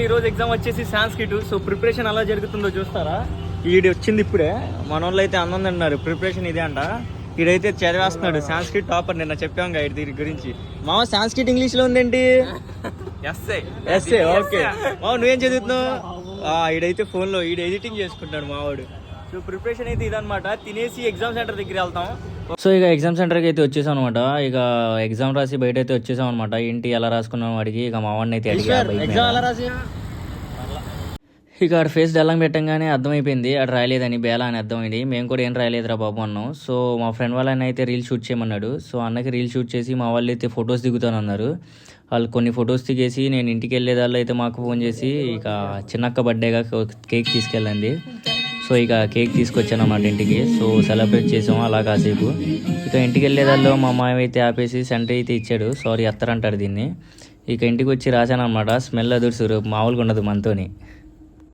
ఈరోజు ఎగ్జామ్ వచ్చేసి Sanskrit. So preparation ఎలా జరుగుతుందో చూస్తారా. ఈడు వచ్చింది ఇప్పుడే. మన వాళ్ళు అయితే అన్నం అన్నారు ప్రిపరేషన్ ఇదే అంట. ఈడైతే చదివేస్తున్నాడు సాంస్క్రిట్ టాపర్. నిన్న చెప్పాం కదా దీని గురించి. మామ సాంస్క్రిట్ ఇంగ్లీష్లో ఉందేంటి? ఎస్ఏ. ఓకే మామ నువ్వేం చదువుతున్నావు? ఈడైతే ఫోన్లో ఈడు ఎడిటింగ్ చేసుకుంటాడు మావాడు. సో ప్రిపరేషన్ అయితే ఇదనమాట. తినేసి ఎగ్జామ్ సెంటర్ దగ్గర వెళ్తాం. సో ఇక ఎగ్జామ్ సెంటర్కి అయితే వచ్చేసాం అనమాట. ఇక ఎగ్జామ్ రాసి బయట అయితే వచ్చేసాం అనమాట. ఏంటి ఎలా రాసుకున్నాం వాడికి. ఇక మా వాడిని అయితే ఇక ఆడ ఫేస్ డల్లంగా పెట్టంగానే అర్థమైపోయింది ఆడు రాయలేదని, బేలా అని అర్థమైంది. మేము కూడా ఏం రాయలేదురా బాబు అన్నాం. సో మా ఫ్రెండ్ వాళ్ళని అయితే రీల్ షూట్ చేయమన్నాడు. సో అన్నకి రీల్ షూట్ చేసి మా వాళ్ళు అయితే ఫొటోస్ దిగుతానన్నారు. వాళ్ళు కొన్ని ఫొటోస్ దిగేసి నేను ఇంటికి వెళ్ళేదాళ్ళు అయితే మాకు ఫోన్ చేసి ఇక చిన్నక్క బర్త్డేగా కేక్ తీసుకెళ్ళండి. సో ఇక కేక్ తీసుకొచ్చాను అన్నమాట ఇంటికి. సో సెలబ్రేట్ చేసాము అలా కాసేపు. ఇక ఇంటికి వెళ్ళేదాల్లో మా మామ అయితే ఆపేసి సెంటర్ అయితే ఇచ్చాడు. సారీ అత్తరంటారు దీన్ని. ఇక ఇంటికి వచ్చి రాశాను అనమాట. స్మెల్ అదుర్సురు మామూలుగా ఉండదు మనతోని.